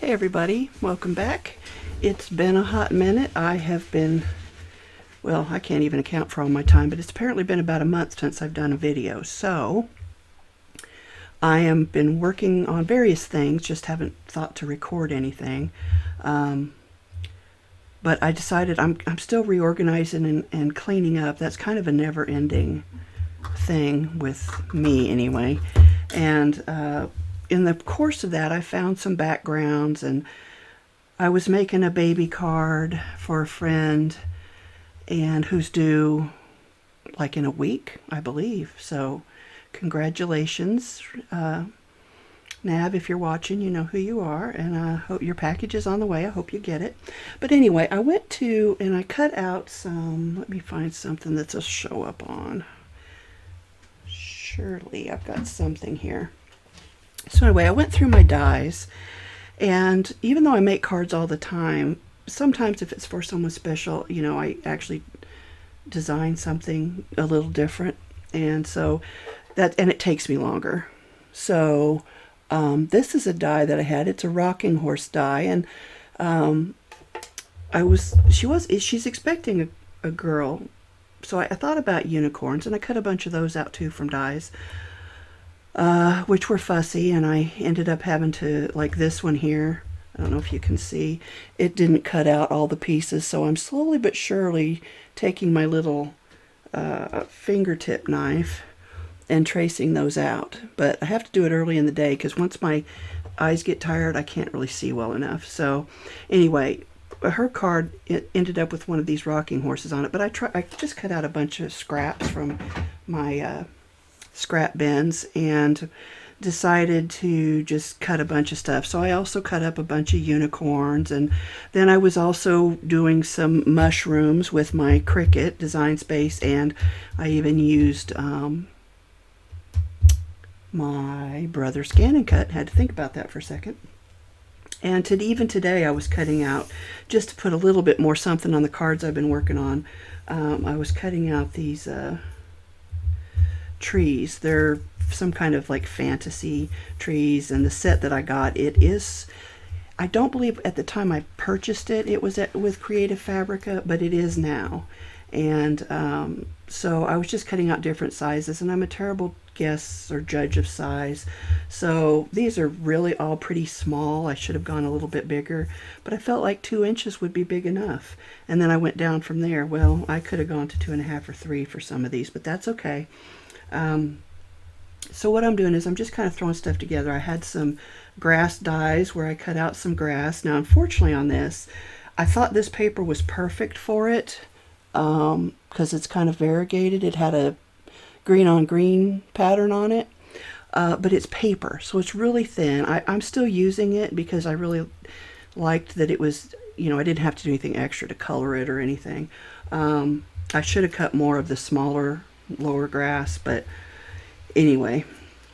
Hey everybody, welcome back. It's been a hot minute. I have been, well, I can't even account for all my time, but it's apparently been about a month since I've done a video. So I have been working on various things, just haven't thought to record anything. But I decided I'm still reorganizing and cleaning up. That's kind of a never-ending thing with me anyway. And in the course of that, I found some backgrounds, and I was making a baby card for a friend and who's due like in a week, I believe. So congratulations, Nav, if you're watching, you know who you are, and I hope your package is on the way. I hope you get it. But anyway, I went to and I cut out some, let me find something that's a show up on. Surely I've got something here. So anyway, I went through my dies, and even though I make cards all the time, sometimes if it's for someone special, you know, I actually design something a little different, and so and it takes me longer. So this is a die that I had. It's a rocking horse die, and she's expecting a girl, so I thought about unicorns, and I cut a bunch of those out too from dies. Which were fussy, and I ended up having to, like this one here, I don't know if you can see, it didn't cut out all the pieces, so I'm slowly but surely taking my little fingertip knife and tracing those out. But I have to do it early in the day, because once my eyes get tired, I can't really see well enough. So anyway, her card, it ended up with one of these rocking horses on it, but I just cut out a bunch of scraps from my scrap bins and decided to just cut a bunch of stuff. So I also cut up a bunch of unicorns, and then I was also doing some mushrooms with my Cricut Design Space, and I even used my brother's Scan and Cut. Had to think about that for a second. And even today I was cutting out, just to put a little bit more something on the cards I've been working on, I was cutting out these trees. They're some kind of like fantasy trees, and the set that I got, I don't believe at the time I purchased it, it was with Creative Fabrica, but it is now. And so I was just cutting out different sizes, and I'm a terrible guess or judge of size. So these are really all pretty small. I should have gone a little bit bigger, but I felt like 2 inches would be big enough. And then I went down from there. Well, I could have gone to 2.5 or 3 for some of these, but that's okay. So what I'm doing is I'm just kind of throwing stuff together. I had some grass dies where I cut out some grass. Now, unfortunately on this, I thought this paper was perfect for it, because it's kind of variegated. It had a green on green pattern on it, but it's paper, so it's really thin. I'm still using it because I really liked that it was, you know, I didn't have to do anything extra to color it or anything. I should have cut more of the smaller lower grass, but anyway,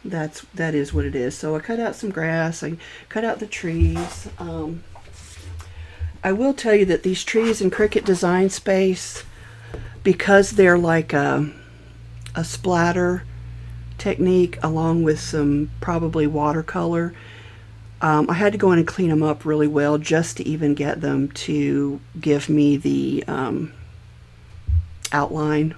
that is what it is. So I cut out some grass, I cut out the trees. I will tell you that these trees in Cricut Design Space, because they're like a splatter technique along with some probably watercolor, I had to go in and clean them up really well just to even get them to give me the outline.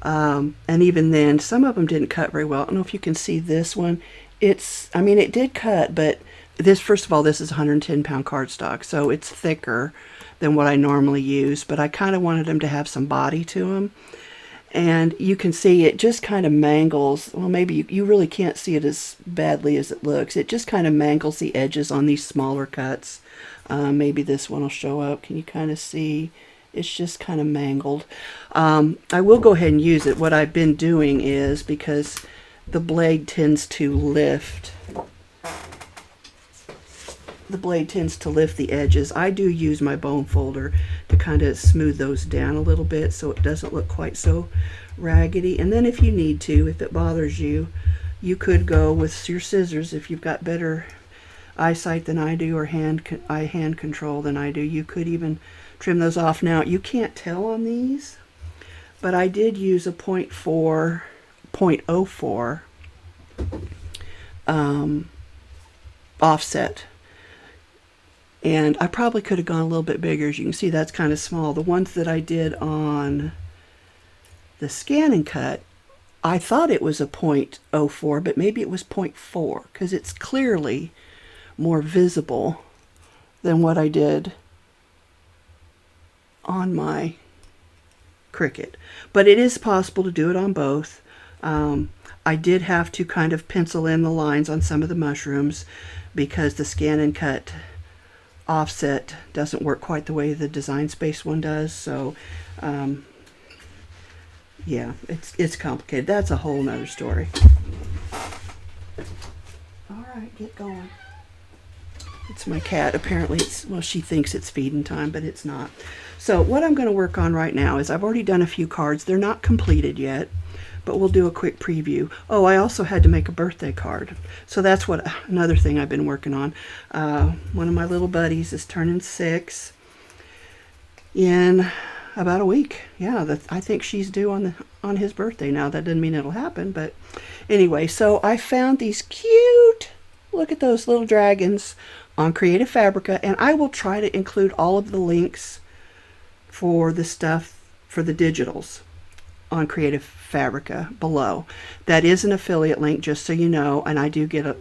And even then, some of them didn't cut very well. I don't know if you can see this one. I mean, it did cut, but this, first of all, this is 110-pound cardstock, so it's thicker than what I normally use, but I kind of wanted them to have some body to them. And you can see it just kind of mangles, well, maybe you really can't see it as badly as it looks. It just kind of mangles the edges on these smaller cuts. Maybe this one will show up. Can you kind of see? It's just kind of mangled. I will go ahead and use it. What I've been doing is, because the blade tends to lift, the edges, I do use my bone folder to kind of smooth those down a little bit so it doesn't look quite so raggedy. And then if you need to, if it bothers you, you could go with your scissors. If you've got better eyesight than I do, or hand control than I do, you could even trim those off. Now, you can't tell on these, but I did use a 0.04 offset And I probably could have gone a little bit bigger. As you can see, that's kind of small. The ones that I did on the Scan and Cut, I thought it was a 0.04, but maybe it was 0.4 because it's clearly more visible than what I did on my Cricut. But it is possible to do it on both. I did have to kind of pencil in the lines on some of the mushrooms because the Scan and Cut offset doesn't work quite the way the Design Space one does. So yeah, it's complicated. That's a whole nother story. All right, get going. It's my cat. Apparently well, she thinks it's feeding time, but it's not. So what I'm going to work on right now is I've already done a few cards. They're not completed yet, but we'll do a quick preview. Oh, I also had to make a birthday card. So that's another thing I've been working on. One of my little buddies is turning 6 in about a week. Yeah, I think she's due on his birthday now. That doesn't mean it'll happen, but anyway, so I found these cute, look at those little dragons on Creative Fabrica, and I will try to include all of the links for the stuff for the digitals on Creative Fabrica below. That is an affiliate link, just so you know, and I do get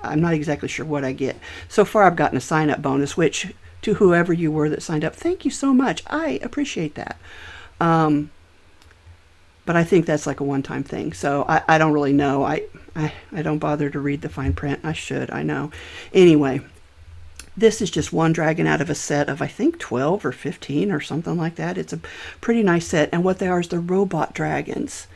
I'm not exactly sure what I get. So far I've gotten a sign-up bonus, which to whoever you were that signed up, thank you so much. I appreciate that. But I think that's like a one-time thing. So I don't really know. I don't bother to read the fine print. I should, I know. Anyway, this is just one dragon out of a set of, I think, 12 or 15 or something like that. It's a pretty nice set. And what they are is the robot dragons.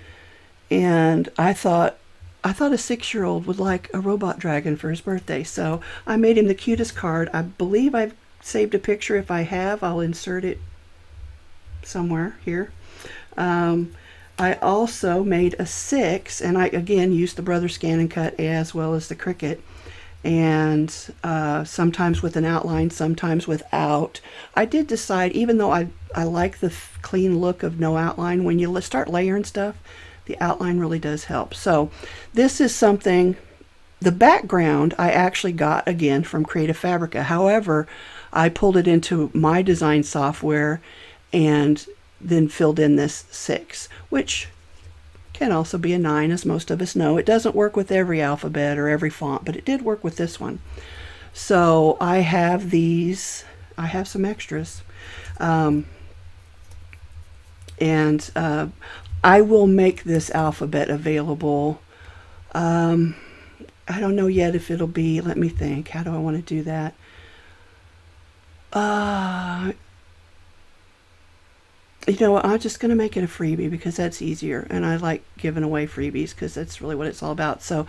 And I thought a 6-year-old would like a robot dragon for his birthday. So I made him the cutest card. I believe I've saved a picture. If I have, I'll insert it somewhere here. I also made a 6, and I again used the Brother Scan and Cut as well as the Cricut, and sometimes with an outline, sometimes without. I did decide, even though I like the clean look of no outline, when you start layering stuff, the outline really does help. So this is something, the background I actually got again from Creative Fabrica. However, I pulled it into my design software and then filled in this 6, which can also be a 9, as most of us know. It doesn't work with every alphabet or every font, but it did work with this one. So I have these, I have some extras. And I will make this alphabet available. I don't know yet if it'll be, let me think, how do I want to do that? You know what, I'm just going to make it a freebie because that's easier, and I like giving away freebies because that's really what it's all about. So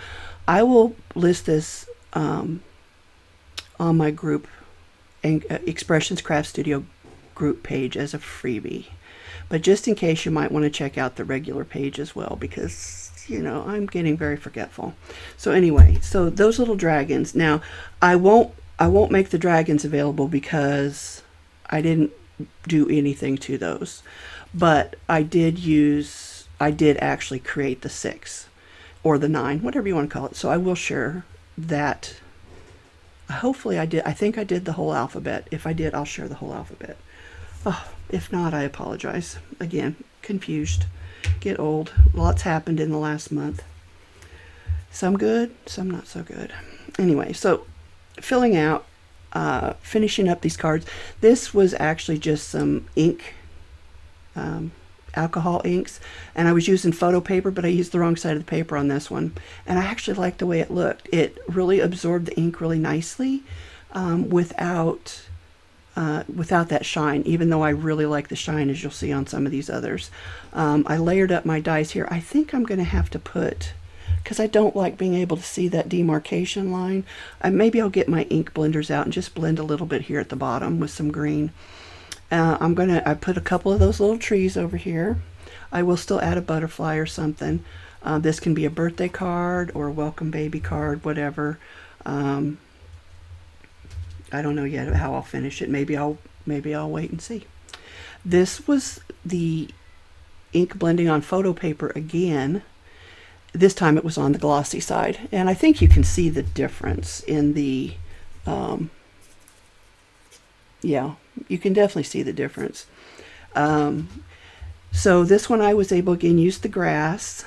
I will list this on my group, Expressions Craft Studio group page, as a freebie. But just in case, you might want to check out the regular page as well, because you know I'm getting very forgetful. So anyway, so those little dragons. Now I won't make the dragons available because I didn't do anything to those, but I did actually create the 6 or the 9, whatever you want to call it. So I will share that. Hopefully I did. I think I did the whole alphabet. If I did, I'll share the whole alphabet. Oh, if not, I apologize. Again, confused, get old. Lots happened in the last month. Some good, some not so good. Anyway, so filling out, finishing up these cards. This was actually just some ink, alcohol inks, and I was using photo paper, but I used the wrong side of the paper on this one, and I actually liked the way it looked. It really absorbed the ink really nicely, without that shine, even though I really like the shine, as you'll see on some of these others. I layered up my dies here. I think I'm going to have to put, because I don't like being able to see that demarcation line, maybe I'll get my ink blenders out and just blend a little bit here at the bottom with some green. I put a couple of those little trees over here. I will still add a butterfly or something. This can be a birthday card or a welcome baby card, whatever. I don't know yet how I'll finish it. Maybe I'll wait and see. This was the ink blending on photo paper again. This time it was on the glossy side, and I think you can see the difference in the Yeah, you can definitely see the difference. So this one I was able again use the grass.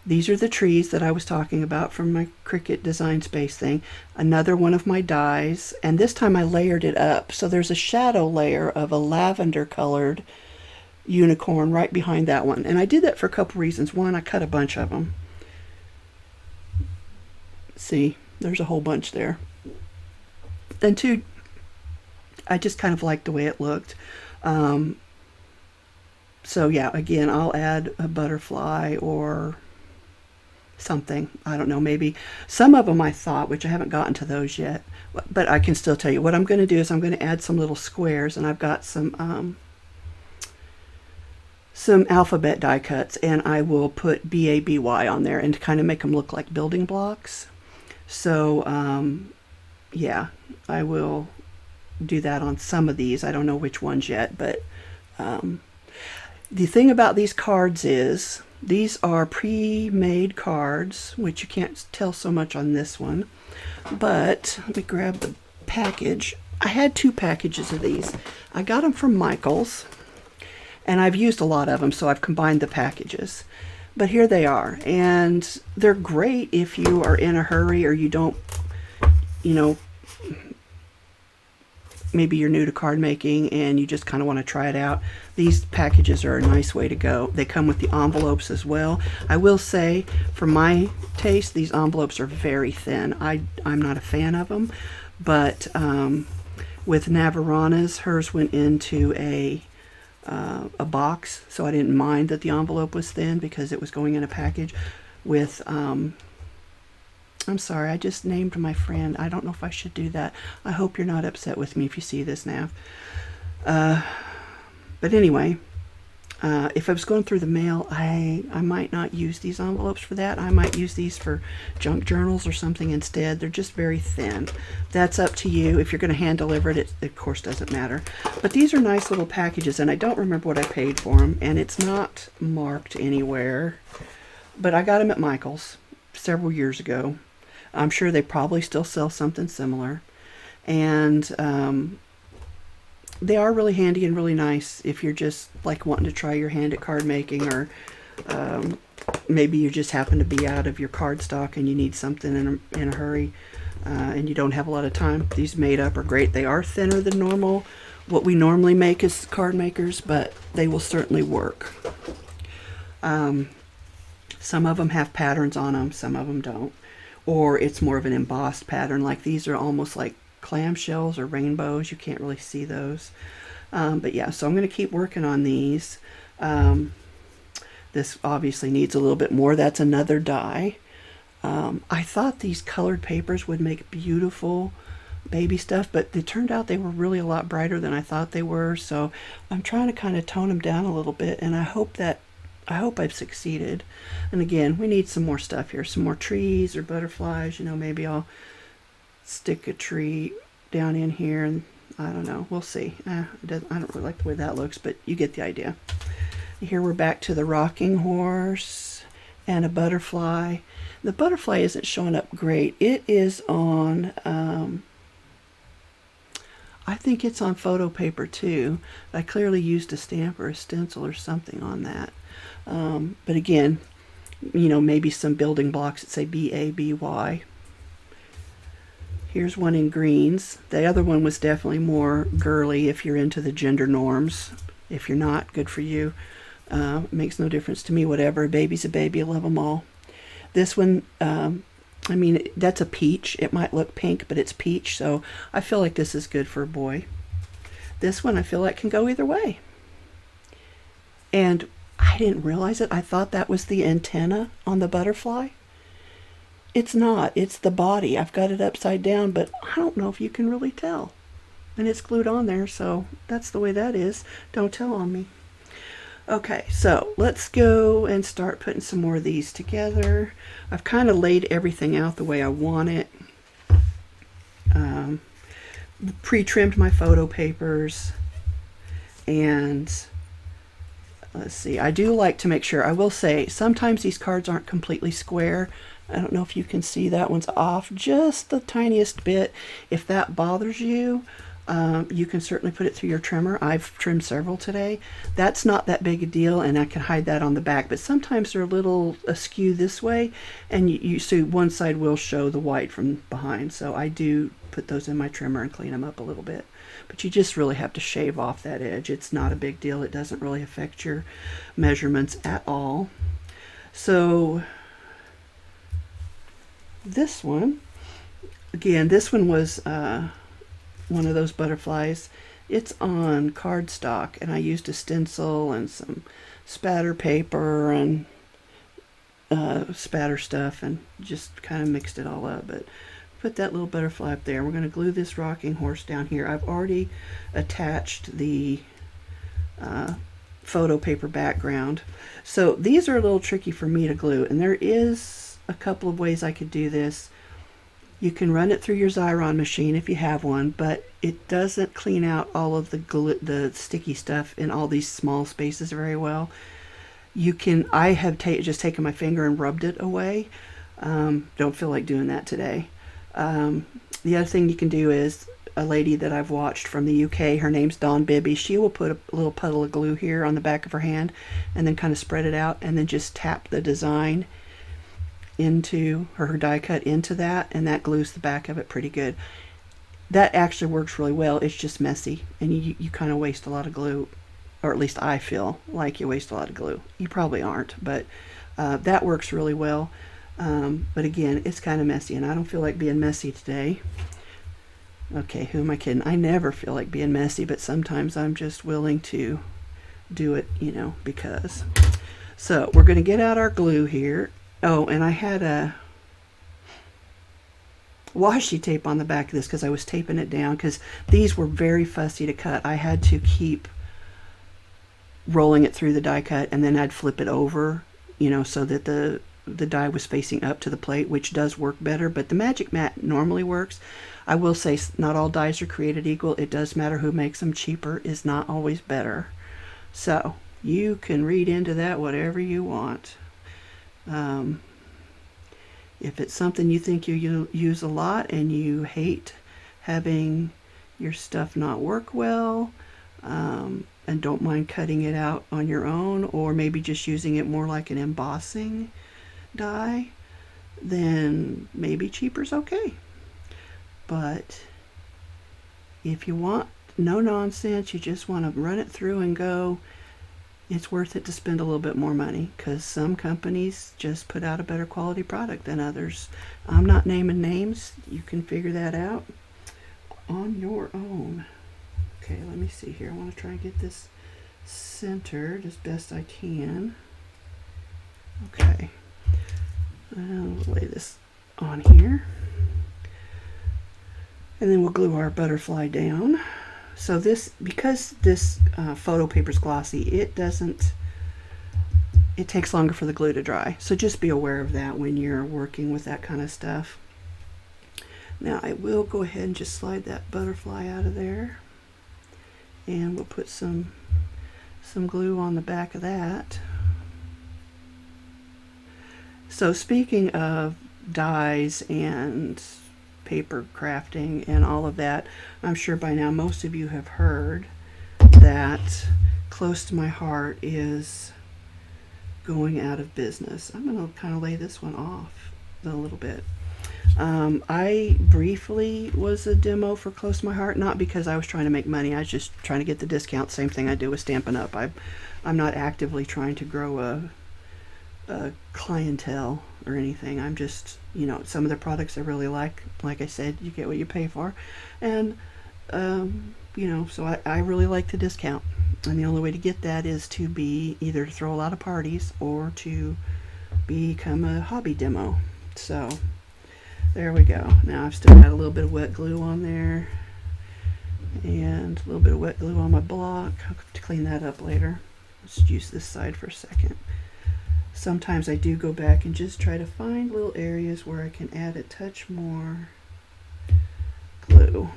These are the trees that I was talking about from my Cricut Design Space thing. Another one of my dies, and this time I layered it up. So there's a shadow layer of a lavender colored unicorn right behind that one. And I did that for a couple reasons. One, I cut a bunch of them. See, there's a whole bunch there. And two, I just kind of liked the way it looked. So yeah, again, I'll add a butterfly or something. I don't know, maybe some of them I thought, which I haven't gotten to those yet, but I can still tell you what I'm going to do is I'm going to add some little squares, and I've got some alphabet die cuts, and I will put BABY on there and to kind of make them look like building blocks. So yeah, I will do that on some of these. I don't know which ones yet, but the thing about these cards is these are pre-made cards, which you can't tell so much on this one. But let me grab the package. I had 2 packages of these. I got them from Michaels, and I've used a lot of them, so I've combined the packages. But here they are, and they're great if you are in a hurry or you don't, you know, maybe you're new to card making and you just kind of want to try it out. These packages are a nice way to go. They come with the envelopes as well. I will say, for my taste, these envelopes are very thin. I'm not a fan of them, but with Navarana's, hers went into a box, so I didn't mind that the envelope was thin because it was going in a package. With I'm sorry, I just named my friend. I don't know if I should do that. I hope you're not upset with me if you see this, Nav. But anyway, if I was going through the mail, I might not use these envelopes for that. I might use these for junk journals or something instead. They're just very thin. That's up to you. If you're going to hand deliver it, it of course doesn't matter. But these are nice little packages, and I don't remember what I paid for them, and it's not marked anywhere. But I got them at Michael's several years ago. I'm sure they probably still sell something similar. And they are really handy and really nice if you're just like wanting to try your hand at card making, or maybe you just happen to be out of your card stock and you need something in a hurry and you don't have a lot of time. These made up are great. They are thinner than normal, what we normally make as card makers, but they will certainly work. Some of them have patterns on them, some of them don't. Or it's more of an embossed pattern. Like these are almost like clamshells or rainbows. You can't really see those. But yeah, so I'm going to keep working on these. This obviously needs a little bit more. That's another die. I thought these colored papers would make beautiful baby stuff, but it turned out they were really a lot brighter than I thought they were. So I'm trying to kind of tone them down a little bit, and I hope I've succeeded. And again, we need some more stuff here, some more trees or butterflies. You know, maybe I'll stick a tree down in here, and I don't know, we'll see. I don't really like the way that looks, but you get the idea. Here we're back to the rocking horse and a butterfly. The butterfly isn't showing up great. It is on I think it's on photo paper too. I clearly used a stamp or a stencil or something on that. But again, you know, maybe some building blocks that say BABY. Here's one in greens. The other one was definitely more girly if you're into the gender norms. If you're not, good for you. It makes no difference to me, whatever. A baby's a baby, I love them all. This one, I mean, that's a peach. It might look pink, but it's peach, so I feel like this is good for a boy. This one I feel like can go either way. And I didn't realize it. I thought that was the antenna on the butterfly. It's not. It's the body. I've got it upside down, but I don't know if you can really tell. And it's glued on there, so that's the way that is. Don't tell on me. Okay, so let's go and start putting some more of these together. I've kind of laid everything out the way I want it. Pre-trimmed my photo papers. And let's see, I do like to make sure, I will say, sometimes these cards aren't completely square. I don't know if you can see that one's off just the tiniest bit. If that bothers you, You can certainly put it through your trimmer. I've trimmed several today. That's not that big a deal, and I can hide that on the back, but sometimes they're a little askew this way, and you see one side will show the white from behind, so I do put those in my trimmer and clean them up a little bit. But you just really have to shave off that edge. It's not a big deal. It doesn't really affect your measurements at all. So this one, again, this one was one of those butterflies. It's on cardstock, and I used a stencil and some spatter paper and spatter stuff and just kind of mixed it all up. But put that little butterfly up there. We're going to glue this rocking horse down here. I've already attached the photo paper background. So these are a little tricky for me to glue, and there is a couple of ways I could do this. You can run it through your Xyron machine if you have one, but it doesn't clean out all of the sticky stuff in all these small spaces very well. You can, I have just taken my finger and rubbed it away. Don't feel like doing that today. The other thing you can do is, a lady that I've watched from the UK, her name's Dawn Bibby, she will put a little puddle of glue here on the back of her hand and then kind of spread it out and then just tap the design into her die cut into that, and that glues the back of it pretty good. That actually works really well. It's just messy, and you kind of waste a lot of glue, or at least I feel like you waste a lot of glue. You probably aren't, but that works really well. But again, it's kind of messy, and I don't feel like being messy today. Okay, who am I kidding? I never feel like being messy, but sometimes I'm just willing to do it, you know, because. So we're going to get out our glue here. Oh, and I had a washi tape on the back of this because I was taping it down because these were very fussy to cut. I had to keep rolling it through the die cut, and then I'd flip it over, you know, so that the die was facing up to the plate, which does work better, but the Magic Mat normally works. I will say not all dies are created equal. It does matter who makes them. Cheaper is not always better. So you can read into that whatever you want. If it's something you think you use a lot and you hate having your stuff not work well, and don't mind cutting it out on your own, or maybe just using it more like an embossing die, then maybe cheaper's okay. But if you want no nonsense, you just want to run it through and go, it's worth it to spend a little bit more money, because some companies just put out a better quality product than others. I'm not naming names. You can figure that out on your own. Okay, let me see here. I want to try and get this centered as best I can. Okay. I'll lay this on here. And then we'll glue our butterfly down. So this, because this photo paper is glossy, it takes longer for the glue to dry. So just be aware of that when you're working with that kind of stuff. Now I will go ahead and just slide that butterfly out of there. And we'll put some glue on the back of that. So speaking of dies and paper crafting and all of that, I'm sure by now most of you have heard that Close to My Heart is going out of business. I'm going to kind of lay this one off a little bit. I briefly was a demo for Close to My Heart, not because I was trying to make money. I was just trying to get the discount. Same thing I do with Stampin' Up. I'm not actively trying to grow a clientele or anything. I'm just, you know, some of the products I really like I said, you get what you pay for. And, you know, so I really like the discount. And the only way to get that is to be either to throw a lot of parties or to become a hobby demo. So there we go. Now I've still got a little bit of wet glue on there and a little bit of wet glue on my block. I'll have to clean that up later. Let's use this side for a second. Sometimes I do go back and just try to find little areas where I can add a touch more glue.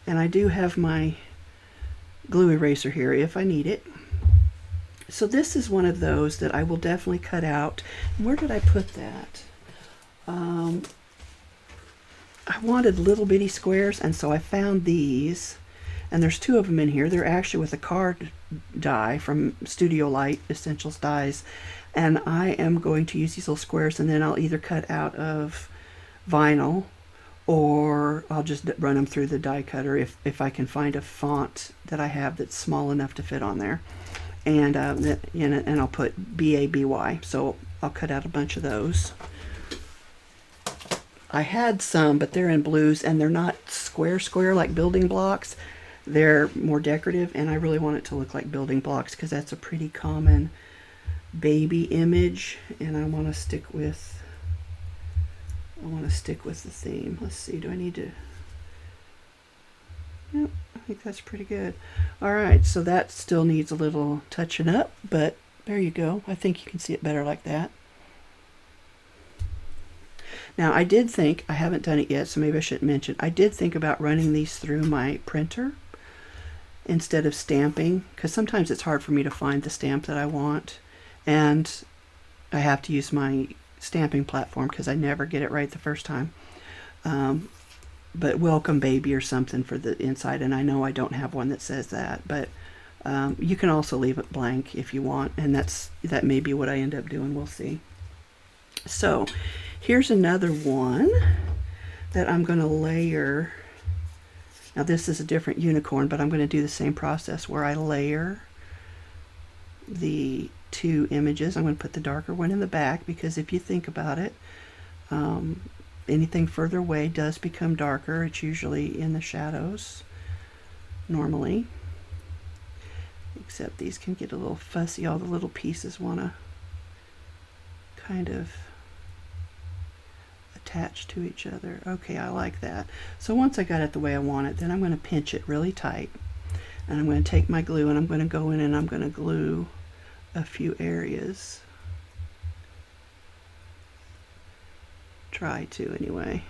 And I do have my glue eraser here if I need it. So this is one of those that I will definitely cut out. Where did I put that? I wanted little bitty squares, and so I found these, and there's two of them in here. They're actually with a card die from Studio Light Essentials Dies, and I am going to use these little squares, and then I'll either cut out of vinyl or I'll just run them through the die cutter if I can find a font that I have that's small enough to fit on there. And and I'll put BABY, so I'll cut out a bunch of those. I had some, but they're in blues, and they're not square like building blocks. They're more decorative, and I really want it to look like building blocks because that's a pretty common baby image, and I want to stick with the theme. Let's see, do I need to... Yep, I think that's pretty good. All right, so that still needs a little touching up, but there you go. I think you can see it better like that. Now, I did think, I haven't done it yet, so maybe I shouldn't mention, I did think about running these through my printer instead of stamping, because sometimes it's hard for me to find the stamp that I want, and I have to use my stamping platform because I never get it right the first time. But Welcome Baby or something for the inside, and I know I don't have one that says that, but you can also leave it blank if you want, and that may be what I end up doing. We'll see. So here's another one that I'm going to layer. Now this is a different unicorn, but I'm going to do the same process where I layer the two images. I'm going to put the darker one in the back because if you think about it, anything further away does become darker. It's usually in the shadows normally, except these can get a little fussy. All the little pieces want to kind of attach to each other. Okay, I like that. So once I got it the way I want it, then I'm going to pinch it really tight, and I'm going to take my glue and I'm going to go in and I'm going to glue a few areas. Try to anyway.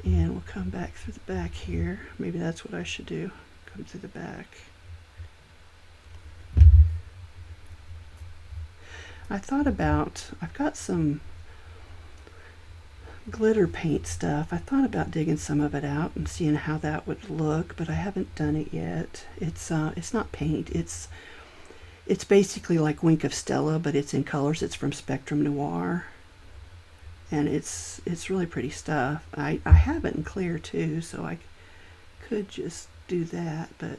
And we'll come back through the back here. Maybe that's what I should do. Come through the back. I thought about, I've got some glitter paint stuff. I thought about digging some of it out and seeing how that would look, but I haven't done it yet. It's not paint. It's basically like Wink of Stella, but it's in colors. It's from Spectrum Noir, and it's really pretty stuff. I have it in clear too, so I could just do that, but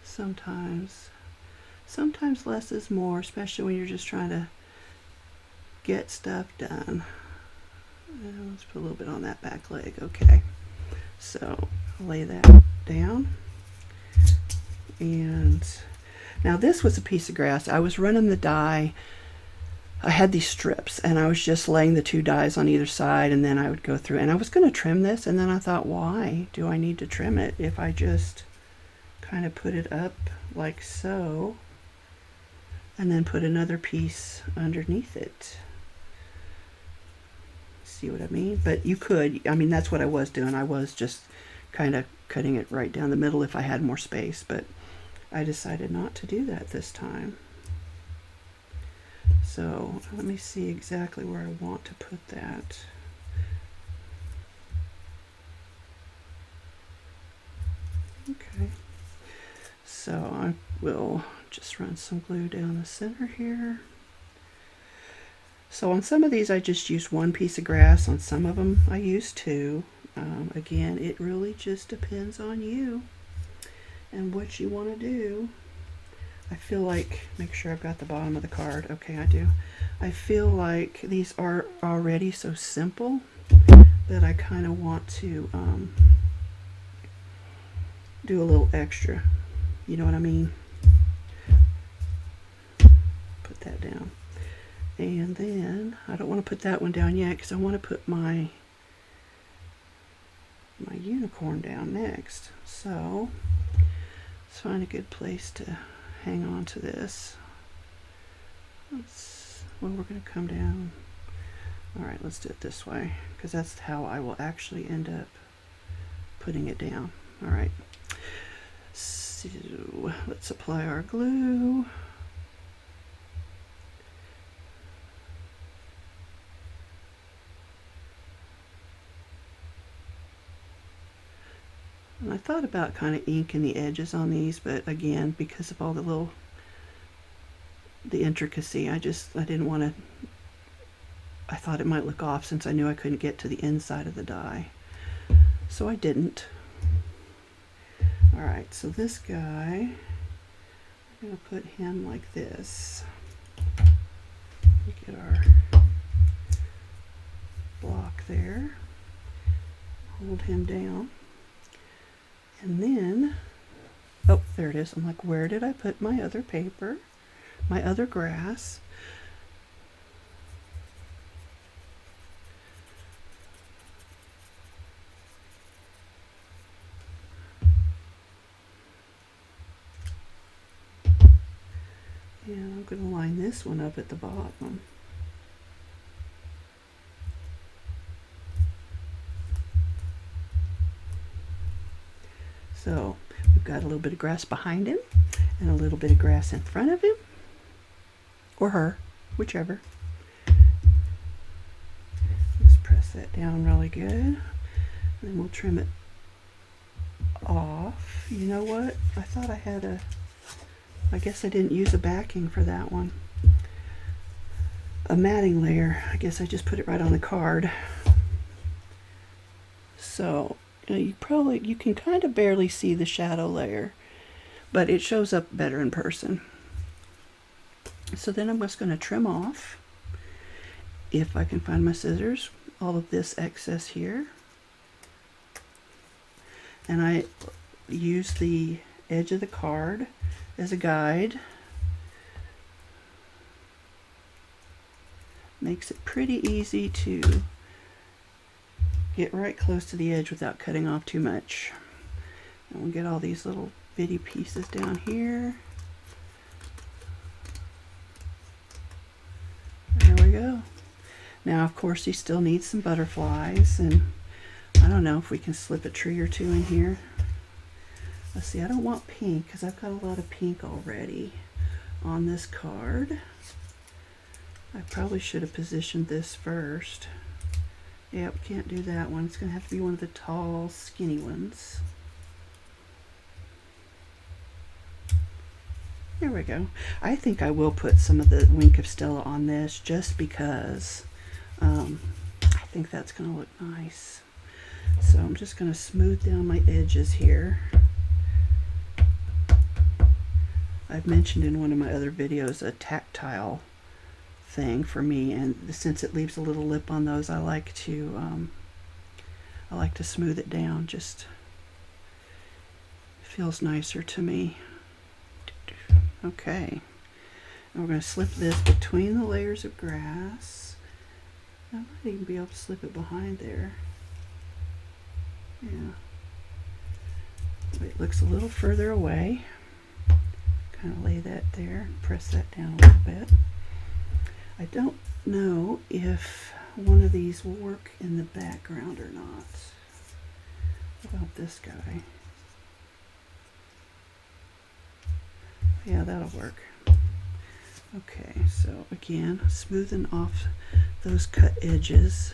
sometimes less is more, especially when you're just trying to get stuff done. Let's put a little bit on that back leg. Okay, so I'll lay that down. And now this was a piece of grass. I was running the die. I had these strips, and I was just laying the two dies on either side, and then I would go through, and I was going to trim this, and then I thought, why do I need to trim it if I just kind of put it up like so, and then put another piece underneath it? See what I mean? But you could, I mean, that's what I was doing. I was just kind of cutting it right down the middle if I had more space, but I decided not to do that this time. So let me see exactly where I want to put that. Okay, so I will just run some glue down the center here. So on some of these I just use one piece of grass, on some of them I use two. Again, it really just depends on you and what you want to do. I feel like, make sure I've got the bottom of the card. Okay, I do. I feel like these are already so simple that I kind of want to do a little extra. You know what I mean? Put that down. And then, I don't want to put that one down yet because I want to put my unicorn down next. So, let's find a good place to hang on to this. We're going to come down. Alright, let's do it this way, because that's how I will actually end up putting it down. Alright. So let's apply our glue. And I thought about kind of inking the edges on these, but again, because of all the intricacy, I didn't want to, I thought it might look off since I knew I couldn't get to the inside of the die. So I didn't. Alright, so this guy, I'm going to put him like this. Get our block there. Hold him down. And then, oh, there it is. I'm like, where did I put my other paper? My other grass? And I'm going to line this one up at the bottom. So we've got a little bit of grass behind him and a little bit of grass in front of him, or her, whichever. Just press that down really good, and then we'll trim it off. You know what? I thought I had I guess I didn't use a backing for that one. A matting layer. I guess I just put it right on the card. So you can kind of barely see the shadow layer, but it shows up better in person. So then I'm just going to trim off, if I can find my scissors, all of this excess here. And I use the edge of the card as a guide. Makes it pretty easy to get right close to the edge without cutting off too much. And we'll get all these little bitty pieces down here. There we go. Now, of course, he still needs some butterflies, and I don't know if we can slip a tree or two in here. Let's see, I don't want pink because I've got a lot of pink already on this card. I probably should have positioned this first. Yep, can't do that one. It's going to have to be one of the tall, skinny ones. There we go. I think I will put some of the Wink of Stella on this just because I think that's going to look nice. So I'm just going to smooth down my edges here. I've mentioned in one of my other videos a tactile thing for me, and since it leaves a little lip on those, I like to smooth it down. Just feels nicer to me. Okay, and we're going to slip this between the layers of grass. I might even be able to slip it behind there. Yeah, it looks a little further away. Kind of lay that there and press that down a little bit. I don't know if one of these will work in the background or not. What about this guy? Yeah, that'll work. Okay, so again, smoothing off those cut edges.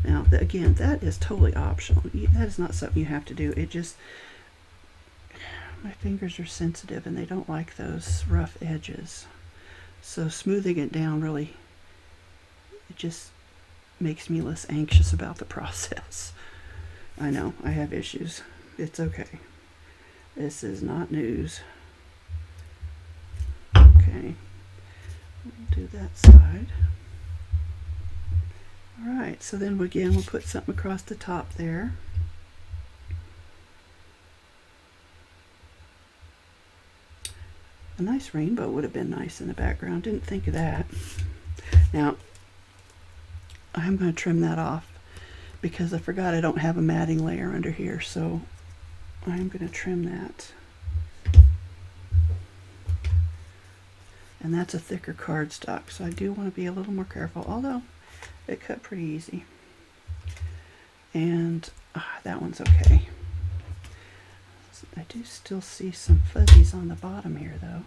Now, again, that is totally optional. That is not something you have to do. It just, my fingers are sensitive and they don't like those rough edges. So smoothing it down really, it just makes me less anxious about the process. I know, I have issues. It's okay. This is not news. Okay, we'll do that side. Alright, so then again we'll put something across the top there. A nice rainbow would have been nice in the background. Didn't think of that. Now, I'm going to trim that off because I forgot I don't have a matting layer under here, so I'm going to trim that. And that's a thicker cardstock, so I do want to be a little more careful, although it cut pretty easy. And that one's okay. I do still see some fuzzies on the bottom here though.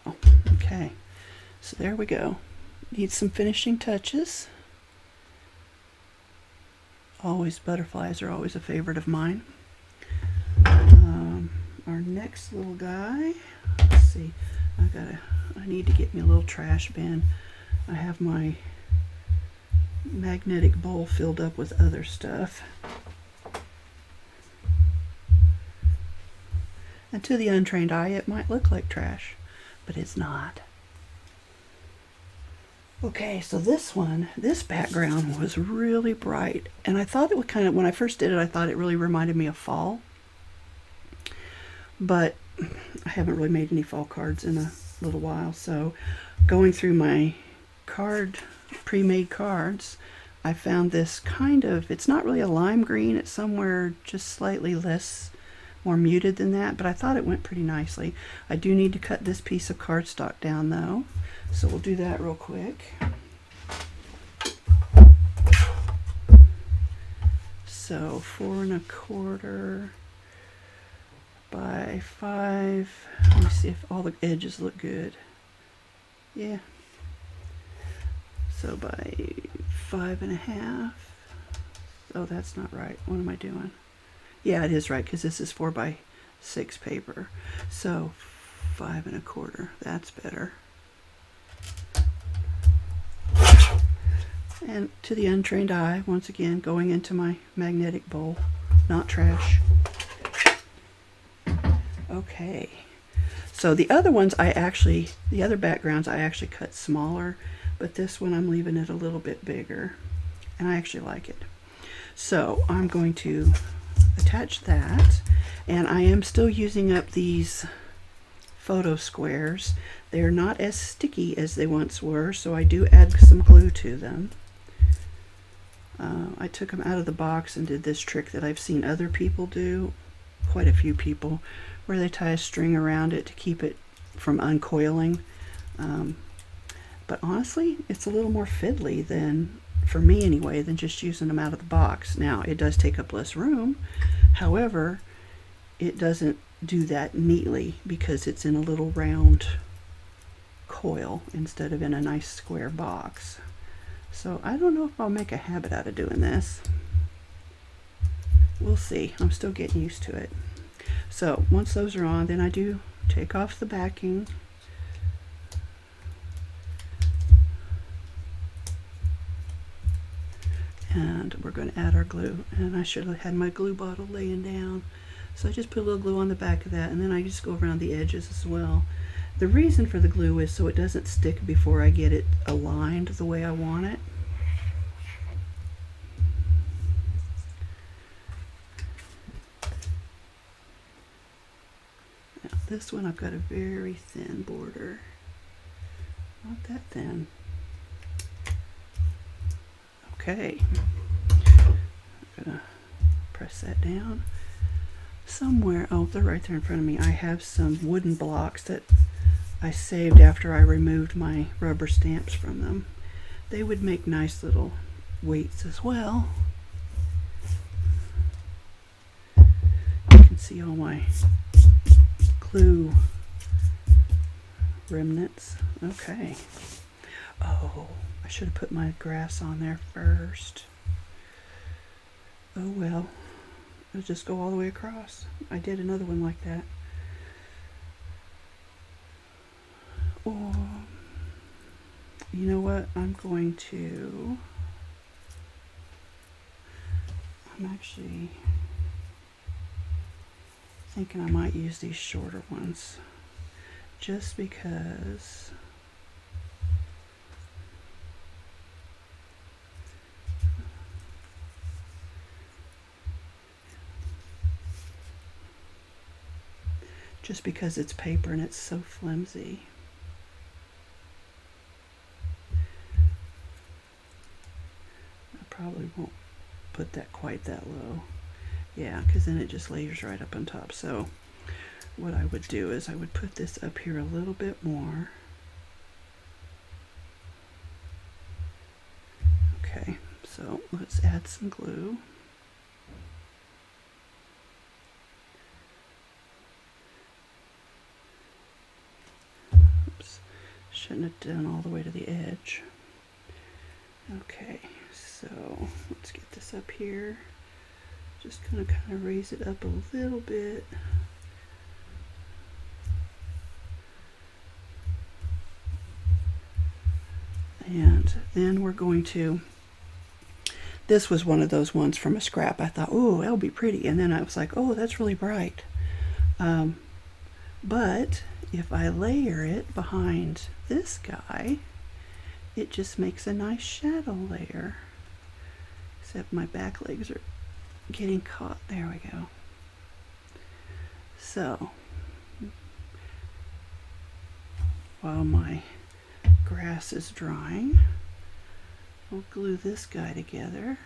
Oh, okay, so there we go. Need some finishing touches. Always, butterflies are always a favorite of mine. Our next little guy, let's see, I need to get me a little trash bin. I have my magnetic bowl filled up with other stuff. And to the untrained eye, it might look like trash, but it's not. Okay, so this background was really bright, and I thought it would kind of, when I first did it, I thought it really reminded me of fall. But I haven't really made any fall cards in a little while, so going through my pre-made cards, I found this kind of, it's not really a lime green, it's somewhere just slightly more muted than that, but I thought it went pretty nicely. I do need to cut this piece of cardstock down though, so we'll do that real quick. So 4 1/4 by 5. Let me see if all the edges look good. Yeah. So by 5 1/2. Oh, that's not right. What am I doing? Yeah, it is right, because this is 4 by 6 paper. So 5 1/4. That's better. And to the untrained eye, once again, going into my magnetic bowl, not trash. Okay. So the other ones the other backgrounds I actually cut smaller, but this one I'm leaving it a little bit bigger, and I actually like it. So I'm going to attach that, and I am still using up these photo squares. They're not as sticky as they once were, so I do add some glue to them. I took them out of the box and did this trick that I've seen other people do, quite a few people, where they tie a string around it to keep it from uncoiling. But honestly, it's a little more fiddly than, for me anyway, than just using them out of the box. Now, it does take up less room. However, it doesn't do that neatly because it's in a little round coil instead of in a nice square box. So I don't know if I'll make a habit out of doing this. We'll see. I'm still getting used to it. So once those are on, then I do take off the backing. And we're going to add our glue. And I should have had my glue bottle laying down. So I just put a little glue on the back of that, and then I just go around the edges as well. The reason for the glue is so it doesn't stick before I get it aligned the way I want it. Now this one I've got a very thin border. Not that thin. Okay. I'm gonna press that down. Somewhere, oh, they're right there in front of me. I have some wooden blocks that I saved after I removed my rubber stamps from them. They would make nice little weights as well. You can see all my glue remnants. Okay. Oh, I should have put my grass on there first. Oh well. It'll just go all the way across. I did another one like that. Or, you know what? I'm actually thinking I might use these shorter ones. Just because it's paper and it's so flimsy. I probably won't put that quite that low. Yeah, because then it just layers right up on top. So what I would do is I would put this up here a little bit more. So let's add some glue. Oops, shouldn't have done all the way to the edge. Okay, so let's get this up here. Just gonna kind of raise it up a little bit. And then we're going to, this was one of those ones from a scrap. I thought, oh, that'll be pretty. And then I was like, oh, that's really bright. But if I layer it behind this guy, it just makes a nice shadow layer. Except my back legs are getting caught. There we go. So, while my grass is drying, we'll glue this guy together.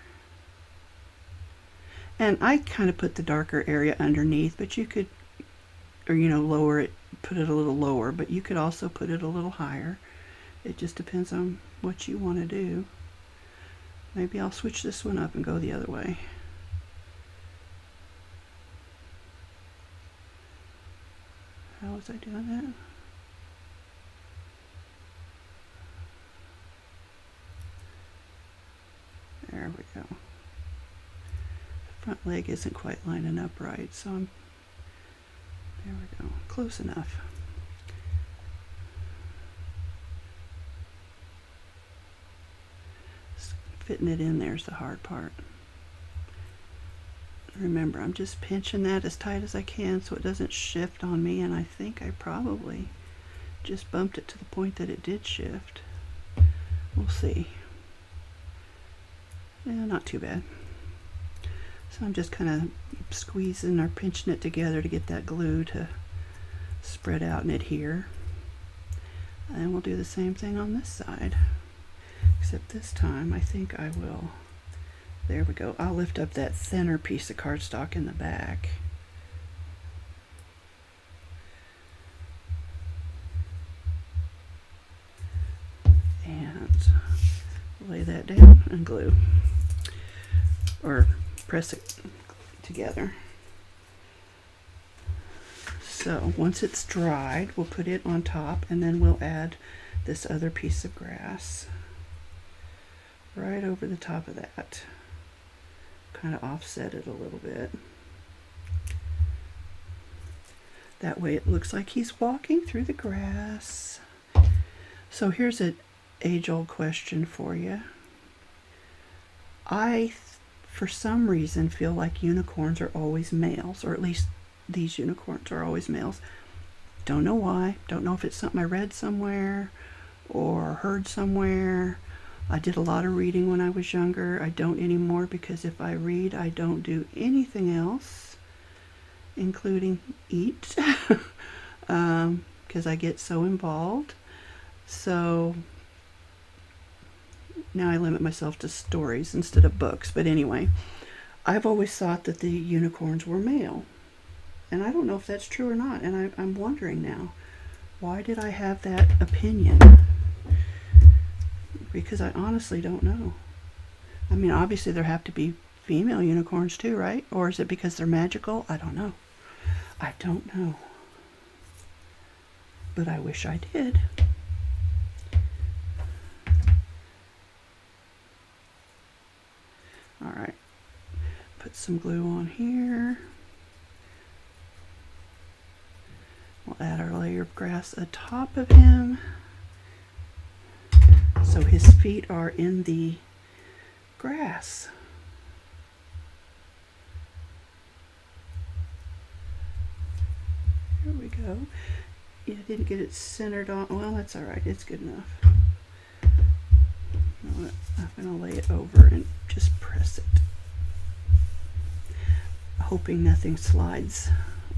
And I kind of put the darker area underneath, but you could, or lower it, put it a little lower, but you could also put it a little higher. It just depends on what you want to do. Maybe I'll switch this one up and go the other way. How was I doing that? There we go. The front leg isn't quite lining up right, so there we go. Close enough. Fitting it in there is the hard part. Remember, I'm just pinching that as tight as I can so it doesn't shift on me, and I think I probably just bumped it to the point that it did shift. We'll see. Yeah, not too bad. So I'm just kind of squeezing or pinching it together to get that glue to spread out and adhere. And we'll do the same thing on this side. Except this time I think I will, there we go, I'll lift up that thinner piece of cardstock in the back. And lay that down and glue. Or press it together. So once it's dried, we'll put it on top, and then we'll add this other piece of grass right over the top of that. Kind of offset it a little bit. That way it looks like he's walking through the grass. So here's an age-old question for you. I, for some reason, feel like unicorns are always males, or at least these unicorns are always males. Don't know why. Don't know if it's something I read somewhere or heard somewhere. I did a lot of reading when I was younger. I don't anymore, because if I read, I don't do anything else, including eat, because I get so involved. So now I limit myself to stories instead of books. But anyway, I've always thought that the unicorns were male. And I don't know if that's true or not. And I'm wondering now, why did I have that opinion? Because I honestly don't know. I mean, obviously there have to be female unicorns too, right? Or is it because they're magical? I don't know. I don't know. But I wish I did. All right. Put some glue on here. We'll add our layer of grass atop of him. So his feet are in the grass. Here we go. Yeah, I didn't get it centered on. Well, that's all right. It's good enough. I'm going to lay it over and just press it. Hoping nothing slides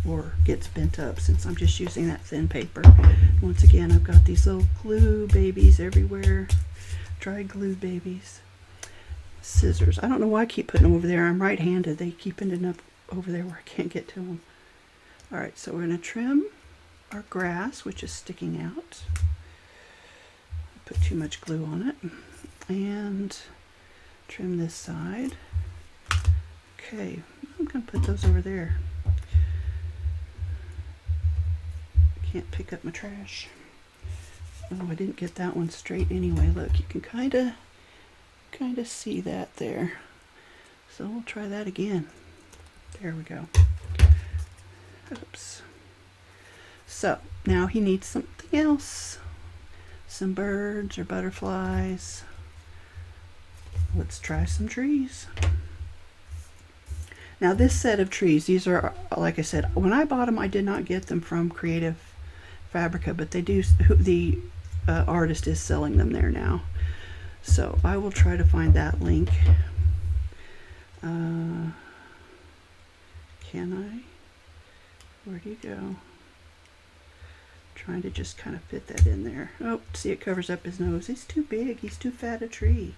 or gets bent up, since I'm just using that thin paper. Once again, I've got these little glue babies everywhere. Dry glue babies. Scissors. I don't know why I keep putting them over there. I'm right-handed. They keep ending up over there where I can't get to them. Alright, so we're going to trim our grass, which is sticking out. Put too much glue on it. And Trim this side. Okay, I'm going to put those over there. Can't pick up my trash. Oh, I didn't get that one straight anyway. Look, you can kind of see that there. So we'll try that again. There we go. Oops. So now he needs something else. Some birds or butterflies. Let's try some trees. Now this set of trees, these are, like I said, when I bought them, I did not get them from Creative Fabrica, but they do, the artist is selling them there now. So I will try to find that link. Can I? Where'd you go? Trying to just kind of fit that in there. Oh, see, it covers up his nose. He's too big. He's too fat a tree.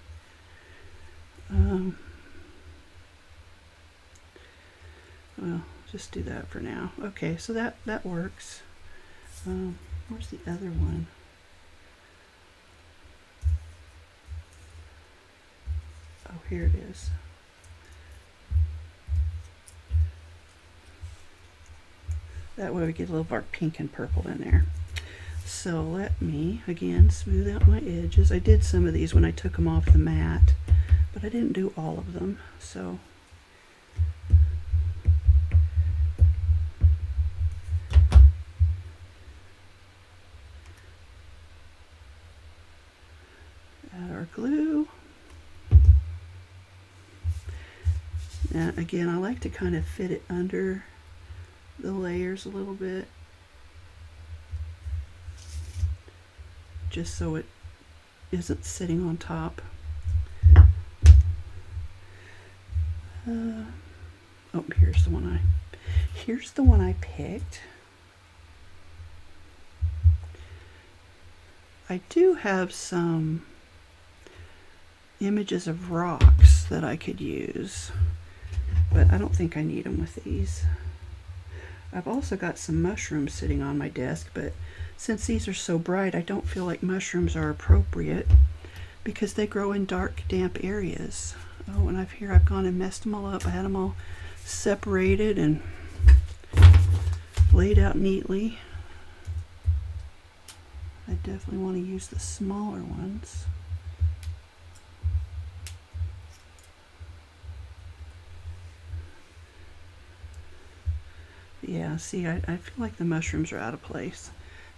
Well, just do that for now. Okay, so that works. Where's the other one? Oh, here it is. That way we get a little of our pink and purple in there. So let me, again, smooth out my edges. I did some of these when I took them off the mat, but I didn't do all of them. So add our glue. Now again, I like to kind of fit it under the layers a little bit, just so it isn't sitting on top. Oh, here's the one I picked. I do have some images of rocks that I could use, but I don't think I need them with these. I've also got some mushrooms sitting on my desk, but since these are so bright, I don't feel like mushrooms are appropriate because they grow in dark, damp areas. Oh, and I've gone and messed them all up. I had them all separated and laid out neatly. I definitely want to use the smaller ones. Yeah, see, I feel like the mushrooms are out of place.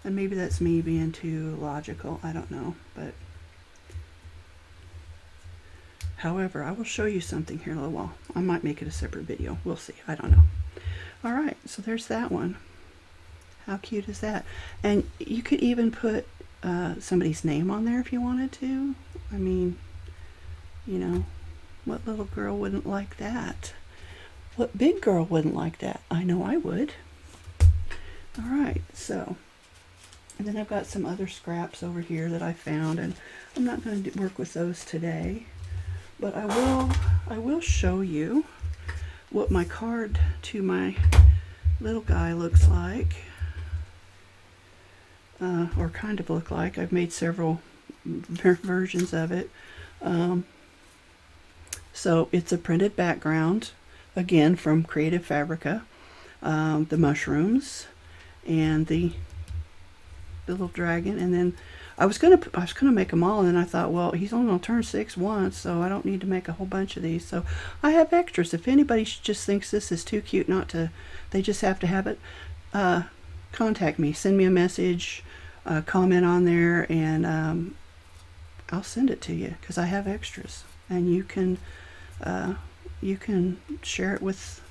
And maybe that's me being too logical. I don't know. But however, I will show you something here in a little while. I might make it a separate video. We'll see. I don't know. All right, so there's that one. How cute is that? And you could even put somebody's name on there if you wanted to. I mean, you know, what little girl wouldn't like that? What big girl wouldn't like that? I know I would. All right, so, and then I've got some other scraps over here that I found, and I'm not going to work with those today, but I will show you what my card to my little guy looks like, or kind of look like. I've made several versions of it. So it's a printed background, again from Creative Fabrica, the mushrooms and the little dragon, and then I was gonna make them all, and then I thought, well, he's only gonna turn 6 once, so I don't need to make a whole bunch of these. So I have extras. If anybody just thinks this is too cute not to, they just have to have it, contact me, send me a message, comment on there, and I'll send it to you, because I have extras, and you can share it with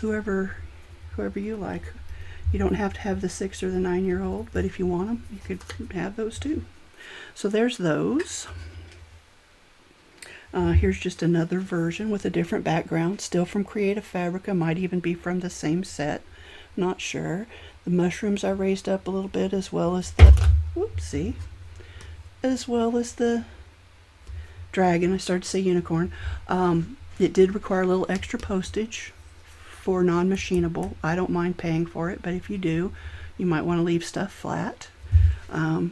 whoever you like. You don't have to have the 6 or the 9-year-old, but if you want them, you could have those too. So there's those. Here's just another version with a different background, still from Creative Fabrica, might even be from the same set, not sure. The mushrooms I raised up a little bit, as well as the, whoopsie, as well as the dragon. I started to say unicorn. It did require a little extra postage for non-machinable. I don't mind paying for it, but if you do, you might want to leave stuff flat. I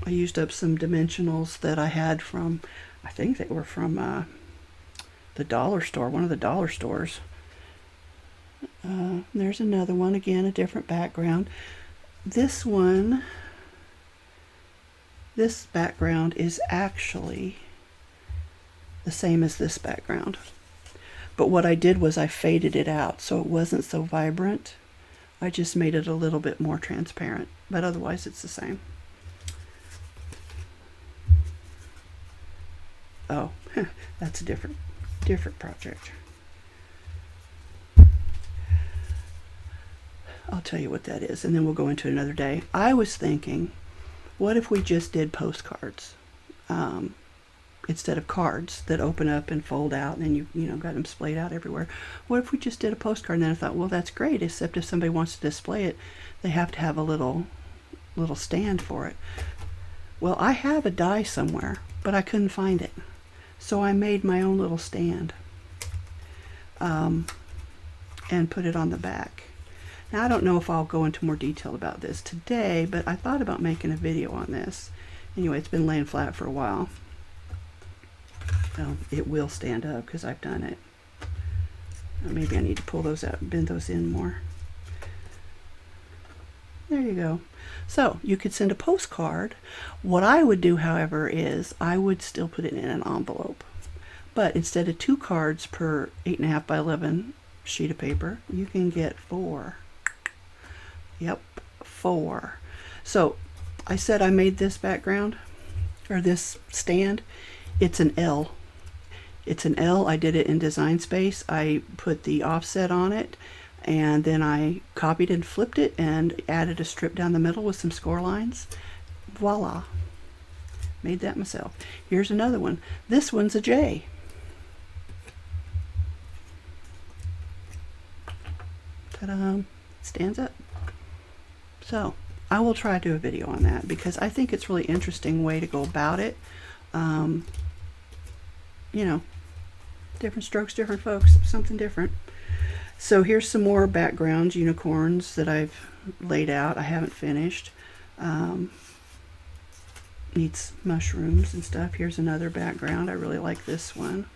used up some dimensionals that I had from I think they were from the dollar store, one of the dollar stores. There's another one, again, a different background. This one, this background is actually the same as this background. But what I did was I faded it out so it wasn't so vibrant. I just made it a little bit more transparent, but otherwise it's the same. Oh, that's a different project. I'll tell you what that is, and then we'll go into another day. I was thinking, what if we just did postcards instead of cards that open up and fold out, and then you know got them splayed out everywhere? What if we just did a postcard? And then I thought, well, that's great, except if somebody wants to display it, they have to have a little stand for it. Well, I have a die somewhere, but I couldn't find it, so I made my own little stand and put it on the back. Now, I don't know if I'll go into more detail about this today, but I thought about making a video on this. Anyway, it's been laying flat for a while. Well, it will stand up because I've done it. Maybe I need to pull those out and bend those in more. There you go. So you could send a postcard. What I would do, however, is I would still put it in an envelope. But instead of 2 cards per 8.5 by 11 sheet of paper, you can get 4. Yep, 4. So I said I made this background, or this stand. It's an L. It's an L. I did it in Design Space. I put the offset on it, and then I copied and flipped it and added a strip down the middle with some score lines. Voila. Made that myself. Here's another one. This one's a J. Ta-da. Stands up. So I will try to do a video on that because I think it's a really interesting way to go about it. You know, different strokes, different folks, something different. So here's some more backgrounds, unicorns that I've laid out. I haven't finished. Needs mushrooms and stuff. Here's another background. I really like this one.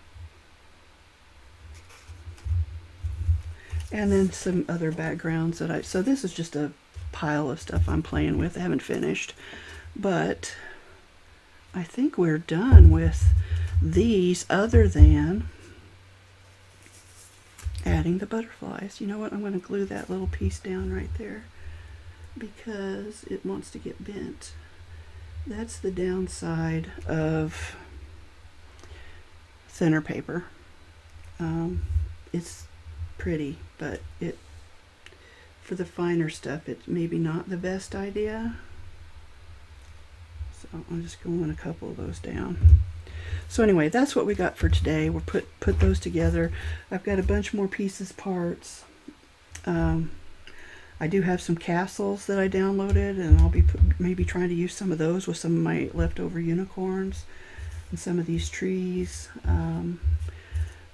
And then some other backgrounds that so this is just a pile of stuff I'm playing with. I haven't finished, but I think we're done with these other than adding the butterflies. You know what? I'm going to glue that little piece down right there because it wants to get bent. That's the downside of thinner paper. It's pretty, but for the finer stuff, it's maybe not the best idea. So I'm just going a couple of those down. So anyway, that's what we got for today. We'll put those together. I've got a bunch more pieces, parts. I do have some castles that I downloaded, and I'll be maybe trying to use some of those with some of my leftover unicorns and some of these trees.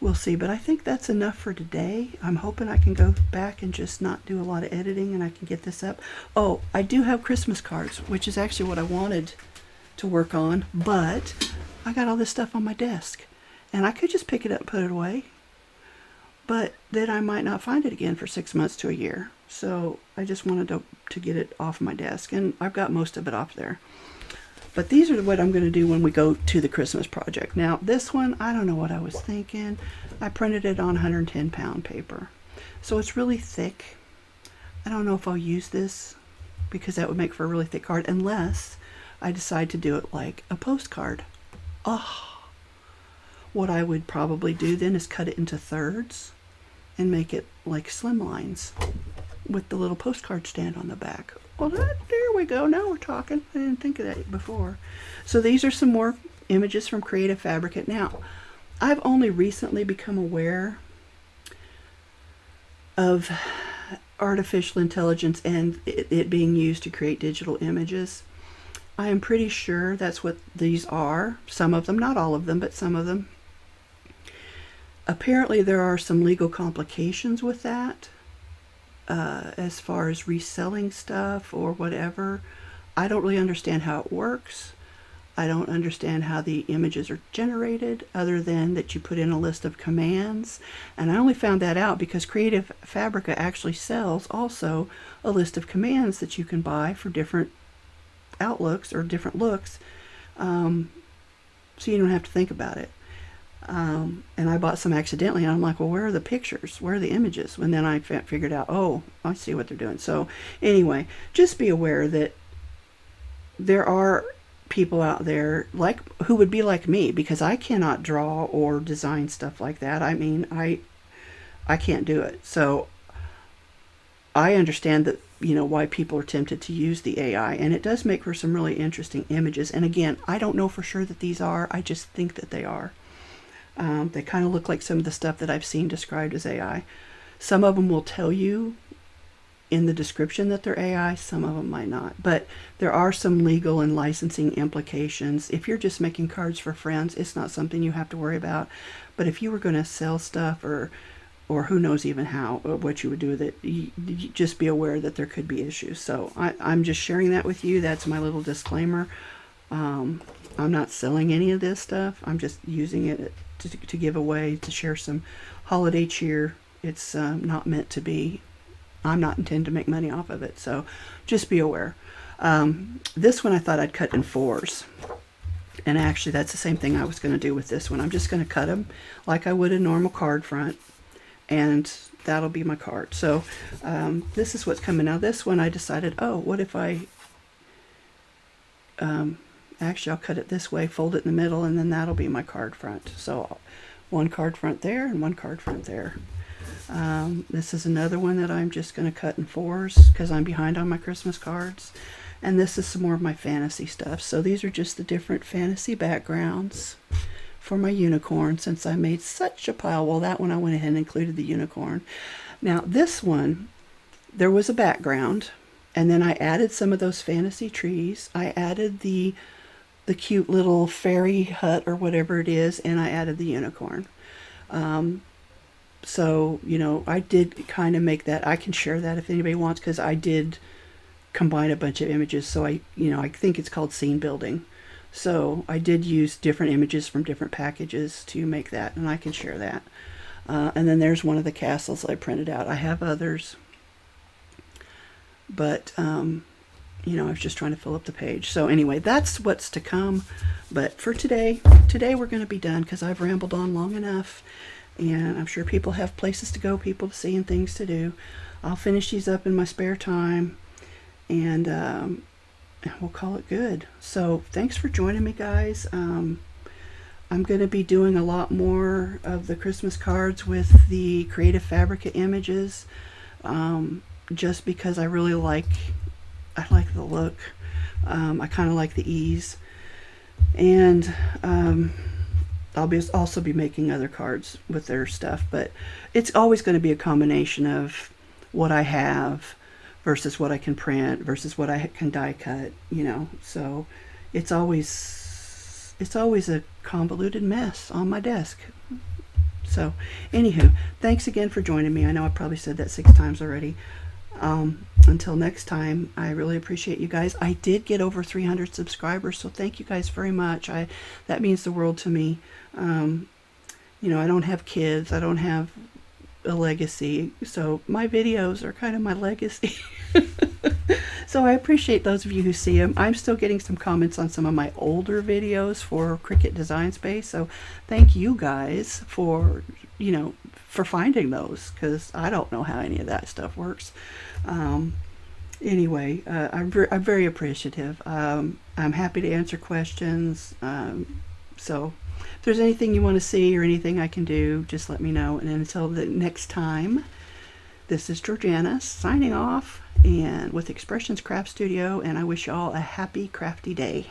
We'll see, but I think that's enough for today. I'm hoping I can go back and just not do a lot of editing and I can get this up. Oh, I do have Christmas cards, which is actually what I wanted to work on, but I got all this stuff on my desk and I could just pick it up and put it away, but then I might not find it again for 6 months to a year. So I just wanted to get it off my desk, and I've got most of it off there. But these are what I'm going to do when we go to the Christmas project. Now, this one, I don't know what I was thinking. I printed it on 110-pound paper. So it's really thick. I don't know if I'll use this because that would make for a really thick card unless I decide to do it like a postcard. Oh, what I would probably do then is cut it into thirds and make it like slimlines with the little postcard stand on the back. Well, there we go. Now we're talking. I didn't think of that before. So these are some more images from Creative Fabricate. Now, I've only recently become aware of artificial intelligence and it being used to create digital images. I am pretty sure that's what these are. Some of them, not all of them, but some of them. Apparently there are some legal complications with that. As far as reselling stuff or whatever. I don't really understand how it works. I don't understand how the images are generated other than that you put in a list of commands. And I only found that out because Creative Fabrica actually sells also a list of commands that you can buy for different outlooks or different looks, so you don't have to think about it. And I bought some accidentally, and I'm like, well, where are the pictures? Where are the images? And then I figured out, oh, I see what they're doing. So anyway, just be aware that there are people out there like who would be like me, because I cannot draw or design stuff like that. I mean, I can't do it. So I understand that, why people are tempted to use the AI, and it does make for some really interesting images. And again, I don't know for sure that these are, I just think that they are. They kind of look like some of the stuff that I've seen described as AI. Some of them will tell you in the description that they're AI, some of them might not. But there are some legal and licensing implications. If you're just making cards for friends, it's not something you have to worry about. But if you were going to sell stuff or who knows even how, what you would do with it, you just be aware that there could be issues. So I'm just sharing that with you. That's my little disclaimer. I'm not selling any of this stuff. I'm just using it to give away, to share some holiday cheer. It's not meant to be. I'm not intending to make money off of it, so just be aware. This one I thought I'd cut in 4s. And actually that's the same thing I was going to do with this one. I'm just going to cut them like I would a normal card front, and that'll be my card. So this is what's coming. Now this one I decided, oh, what if I... actually I'll cut it this way, fold it in the middle, and then that'll be my card front. So one card front there and one card front there. This is another one that I'm just going to cut in 4s because I'm behind on my Christmas cards. And this is some more of my fantasy stuff. So these are just the different fantasy backgrounds for my unicorn, since I made such a pile. Well, that one I went ahead and included the unicorn. Now this one, there was a background, and then I added some of those fantasy trees. I added the cute little fairy hut or whatever it is, and I added the unicorn. So, I did kind of make that. I can share that if anybody wants, because I did combine a bunch of images. So I think it's called scene building. So I did use different images from different packages to make that, and I can share that. And then there's one of the castles I printed out. I have others, but, I was just trying to fill up the page. So anyway, that's what's to come. But for today we're going to be done because I've rambled on long enough. And I'm sure people have places to go, people to see, and things to do. I'll finish these up in my spare time, and we'll call it good. So thanks for joining me, guys. I'm going to be doing a lot more of the Christmas cards with the Creative Fabrica images, just because I really like the look. I kind of like the ease. And I'll also be making other cards with their stuff, but it's always going to be a combination of what I have versus what I can print versus what I can die cut, so it's always a convoluted mess on my desk. So anywho, thanks again for joining me. I know I probably said that 6 times already. Until next time, I really appreciate you guys. I did get over 300 subscribers, so thank you guys very much. That means the world to me. I don't have kids. I don't have a legacy, so my videos are kind of my legacy. So I appreciate those of you who see them. I'm still getting some comments on some of my older videos for Cricut Design Space, so thank you guys for finding those, because I don't know how any of that stuff works. Anyway, I'm very appreciative. I'm happy to answer questions. So if there's anything you want to see or anything I can do, just let me know. And until the next time, this is Georgiana signing off, and with Expressions Craft Studio, and I wish you all a happy crafty day.